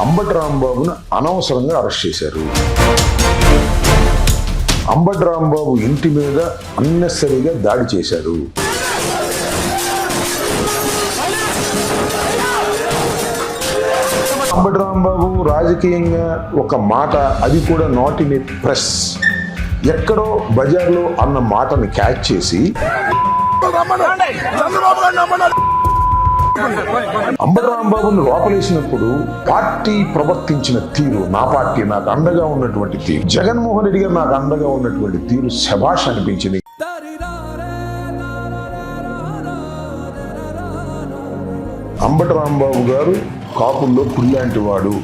అంబటి రాంబాబును అనవసరంగా అరెస్ట్ చేశారు. అంబటి రాంబాబు ఇంటి మీద అన్నెసరిగా దాడి చేశారు. అంబటి రాంబాబు రాజకీయంగా ఒక మాట, అది కూడా నాట్ ఇన్ ఏ ప్రెస్, ఎక్కడో బజార్లో అన్న మాటని క్యాచ్ చేసి అంబటి రాంబాబును లోపలేసినప్పుడు పార్టీ ప్రవర్తించిన తీరు, నా పార్టీ నాకు అండగా ఉన్నటువంటి తీరు, జగన్మోహన్ రెడ్డి గారు నాకు అండగా ఉన్నటువంటి తీరు శభాష్ అనిపించింది. అంబటి రాంబాబు గారు కాపుల్లో పుల్లాంటి వాడు.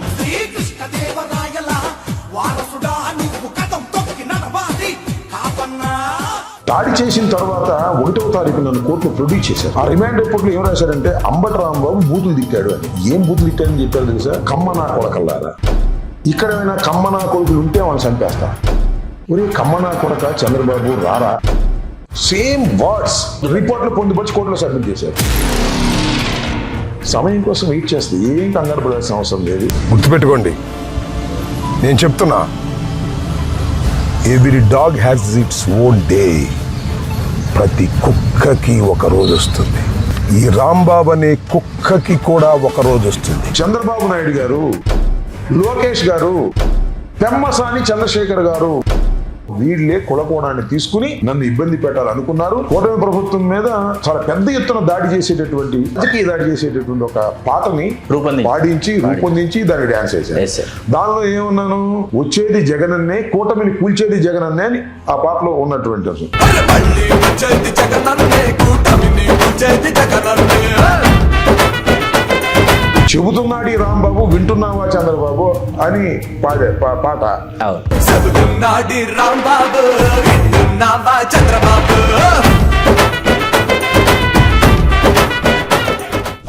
దాడి చేసిన తర్వాత 1వ తారీఖు నన్ను కోర్టులో ప్రొడ్యూస్ చేశారు. ఆ రిమాండ్ రిపోర్ట్ లో ఏం రాశారంటే అంబటి రాంబాబు బూతులు తిట్టాడు అని. ఏం బూతులు తిట్టాడని చెప్పారు తెలుసా? కమ్మనా కొడకల్లారా, ఇక్కడైనా కమ్మనా కొడుకులు ఉంటే వాళ్ళని చంపేస్తా. ఒరే కమ్మనా కొడక చంద్రబాబు రారా, సేమ్ వర్డ్స్ రిపోర్ట్ లో పొందుపరిచి కోర్టులో సబ్మిట్ చేశారు. సమయం కోసం వెయిట్ చేస్తే ఏం కంగారు పడాల్సిన అవసరం లేదు. గుర్తుపెట్టుకోండి, నేను చెప్తున్నా, every dog has its own day. ప్రతి కుక్కకి ఒక రోజు వస్తుంది. ఈ రాంబాబు అనే కుక్కకి కూడా ఒక రోజు వస్తుంది. చంద్రబాబు నాయుడు గారు, లోకేష్ గారు, పెమ్మసాని చంద్రశేఖర్ గారు వీళ్ళే కులకోణాన్ని తీసుకుని నన్ను ఇబ్బంది పెట్టాలనుకున్నారు. కూటమి ప్రభుత్వం మీద చాలా పెద్ద ఎత్తున దాడి చేసేటటువంటి, రాజకీయ దాడి చేసేటటువంటి ఒక పాటని రూపొందించి దాన్ని డాన్స్ చేశారు. దానిలో ఏమన్నాను, వచ్చేది జగనన్నే, కూటమిని కూల్చేది జగనన్నే అని ఆ పాటలో ఉన్నటువంటి చెబుతున్నాడు ఈ రాంబాబు, వింటున్నావా చంద్రబాబు అని పాడే పాట.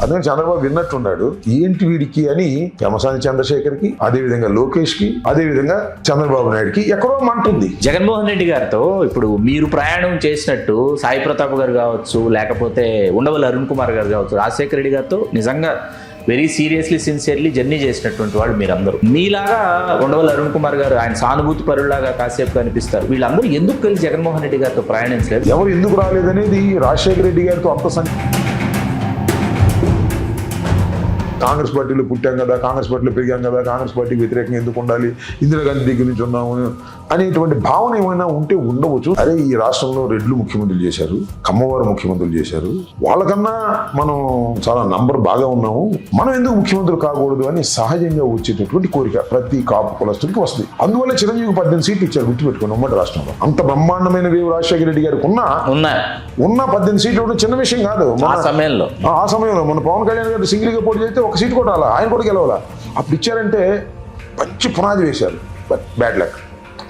అదే చంద్రబాబు విన్నట్టున్నాడు. ఏంటి వీడికి అని పెమ్మసాని చంద్రశేఖర్కి, అదేవిధంగా లోకేష్కి, అదేవిధంగా చంద్రబాబు నాయుడుకి ఎక్కడో మంటుంది. జగన్మోహన్ రెడ్డి గారితో ఇప్పుడు మీరు ప్రయాణం చేసినట్టు సాయి ప్రతాప్ గారు కావచ్చు, లేకపోతే ఉండవల్లి అరుణ్ కుమార్ గారు కావచ్చు, రాజశేఖర రెడ్డి గారితో నిజంగా వెరీ సీరియస్లీ సిన్సియర్లీ జర్నీ చేసినటువంటి వాళ్ళు మీరందరూ. మీలాగా ఉండవల్లి అరుణ్ కుమార్ గారు ఆయన సానుభూతి పరులాగా కాసేపు కనిపిస్తారు. వీళ్ళందరూ ఎందుకు కలిసి జగన్మోహన్ రెడ్డి గారితో ప్రయాణించలేదు? ఎవరు ఎందుకు రాలేదనేది రాజశేఖర రెడ్డి గారితో అంత కాంగ్రెస్ పార్టీలో పుట్టాం కదా, కాంగ్రెస్ పార్టీలో పెరిగాం కదా, కాంగ్రెస్ పార్టీకి వ్యతిరేకంగా ఎందుకు ఉండాలి, ఇందిరాగాంధీ దగ్గర నుంచి ఉన్నాము అనేటువంటి భావన ఏమైనా ఉంటే ఉండవచ్చు. అరే ఈ రాష్ట్రంలో రెడ్లు ముఖ్యమంత్రులు చేశారు, కమ్మవారు ముఖ్యమంత్రులు చేశారు, వాళ్ళకన్నా మనం చాలా నంబర్ బాగా ఉన్నాము, మనం ఎందుకు ముఖ్యమంత్రులు కాకూడదు అని సహజంగా వచ్చేటటువంటి కోరిక ప్రతి కాపు కులస్తుడికి వస్తుంది. అందువల్ల చిరంజీవి 18 సీట్లు ఇచ్చారు. గుర్తుపెట్టుకోండి, ఉమ్మడి రాష్ట్రంలో అంత బ్రహ్మాండమైన వేవ్ రాజశేఖర రెడ్డి గారికి ఉన్న 18 సీట్లు చిన్న విషయం కాదు. ఆ సమయంలో మన పవన్ కళ్యాణ్ గారు సింగిల్ గా పోటీ చేస్తే ఒక సీటు కూడా రాలా, ఆయన కూడా గెలవాలా. అప్పుడు ఇచ్చారంటే మంచి పునాది వేశారు. బట్ బ్యాడ్ లక్,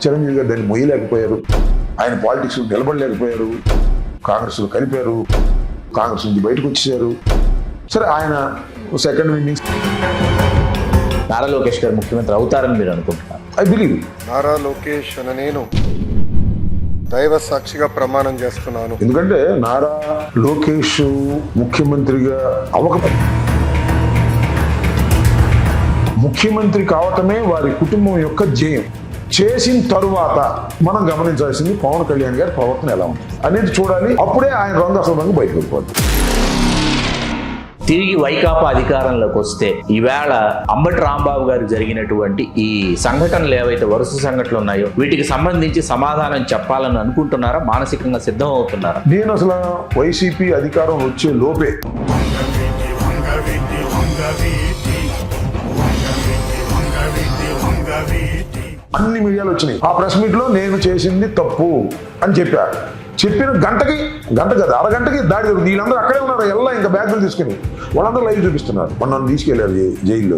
చిరంజీవి గారు దాన్ని మొయ్యలేకపోయారు, ఆయన పాలిటిక్స్ నిలబడలేకపోయారు, కాంగ్రెస్లో కలిపారు, కాంగ్రెస్ నుంచి బయటకు వచ్చేసారు. సరే ఆయన సెకండ్ ఇన్నింగ్స్. నారా లోకేష్ గారు ముఖ్యమంత్రి అవుతారని మీరు అనుకుంటున్నారు? I believe. నారా లోకేష్ అని నేను దైవ సాక్షిగా ప్రమాణం చేస్తున్నాను. ఎందుకంటే నారా లోకేష్ ముఖ్యమంత్రిగా ముఖ్యమంత్రి కావటమే వారి కుటుంబం యొక్క జయం. చేసిన తరువాత మనం గమనించాల్సింది పవన్ కళ్యాణ్ గారి ప్రవర్తన ఎలా ఉంది అనేది చూడాలి. అప్పుడే ఆయన రంగు అసలు రంగు బయటకు వెళ్ళిపోద్ది. తిరిగి వైకాపా అధికారంలోకి వస్తే ఈవేళ అంబటి రాంబాబు గారు జరిగినటువంటి ఈ సంఘటనలు ఏవైతే వరుస సంఘటనలు ఉన్నాయో వీటికి సంబంధించి సమాధానం చెప్పాలని అనుకుంటున్నారా? మానసికంగా సిద్ధం అవుతున్నారా? నేను అసలు వైసీపీ అధికారం వచ్చే లోపే అన్ని మీడియాలు వచ్చినాయి. ఆ ప్రెస్ మీట్ లో నేను చేసింది తప్పు అని చెప్పారు. చెప్పిన గంట కదా, అరగంటకి దాడి జరుగుతుంది. వీళ్ళందరూ అక్కడే ఉన్నారు, ఎలా ఇంకా బ్యాగులు తీసుకుని వాళ్ళందరూ లైవ్ చూపిస్తున్నారు. నన్ను తీసుకెళ్లారు జైల్లో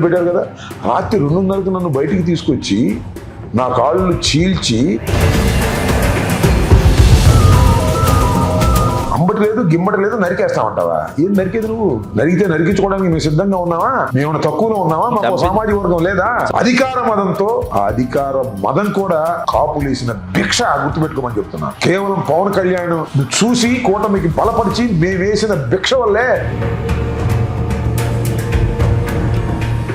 పెట్టారు కదా. రాత్రి 2:30కి నన్ను బయటికి తీసుకొచ్చి నా కాళ్ళు చీల్చి, అంబటి లేదు గిమ్మటి లేదు, నరికేస్తామంటావా? ఏం నరికేది నువ్వు? నరికితే నరికించుకోవడానికి మేము సిద్ధంగా ఉన్నావా? మేము తక్కువలో ఉన్నావా? మాకు సామాజిక వర్గం లేదా? అధికార మదంతో, ఆ అధికార మదం కూడా కాపులేసిన భిక్ష గుర్తుపెట్టుకోమని చెప్తున్నా. కేవలం పవన్ కళ్యాణ్ చూసి కూటమికి బలపరిచి మేము వేసిన భిక్ష వల్లే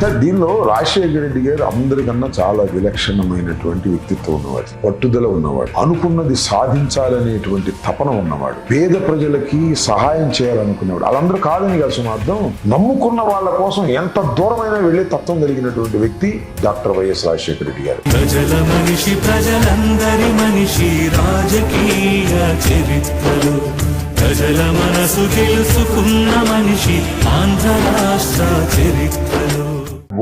సార్ దీనిలో రాజశేఖర రెడ్డి గారు అందరికన్నా చాలా విలక్షణమైనటువంటి వ్యక్తిత్వం ఉన్నవాడు, పట్టుదల ఉన్నవాడు, అనుకున్నది సాధించాలనేటువంటి తపన ఉన్నవాడు, పేద ప్రజలకి సహాయం చేయాలనుకునేవాడు. వాళ్ళందరూ కాదని కాదు సుమార్థం, నమ్ముకున్న వాళ్ళ కోసం ఎంత దూరమైనా వెళ్లే తత్వం కలిగినటువంటి వ్యక్తి డాక్టర్ వైఎస్ రాజశేఖర రెడ్డి గారు. ప్రజల మనిషి, ప్రజలందరి మనిషి, రాజకీయ చరిత్రలు, ప్రజల మనసు గెలుచుకున్న మనిషి, ఆంధ్ర రాష్ట్ర చరిత్రలు.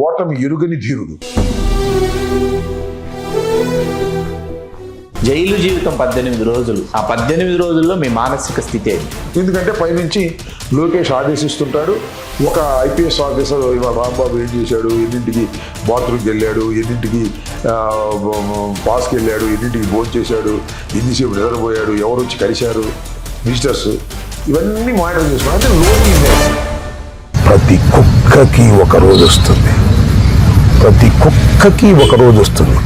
ఓటమి ఎరుగని ధీరుడు. జైలు జీవితం 18 రోజులు. ఆ 18 రోజుల్లో మీ మానసిక స్థితి ఏంటి? ఎందుకంటే పైనుంచి లోకేష్ ఆదేశిస్తుంటాడు, ఒక ఐపీఎస్ ఆఫీసర్ ఇవాళ రాంబాబు ఏం చేశాడు, ఎన్నింటికి బాత్రూమ్కి వెళ్ళాడు, ఎన్నింటికి పాస్కి వెళ్ళాడు, ఎన్నింటికి భోజనం చేశాడు, ఎన్నిసేపు నిద్రపోయాడు, ఎవరు వచ్చి కలిశారు, విజిటర్స్, ఇవన్నీ మానిటర్ చేసుకున్నాడు. అంటే లోన్ ప్రతి కుక్కకి ఒక రోజు వస్తుంది, ప్రతి కుక్కకి ఒక రోజు వస్తుంది.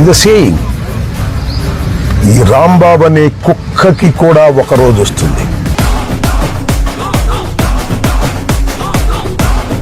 ఇది సేయింగ్. ఈ రాంబాబు అనే కుక్కకి కూడా ఒక రోజు వస్తుంది.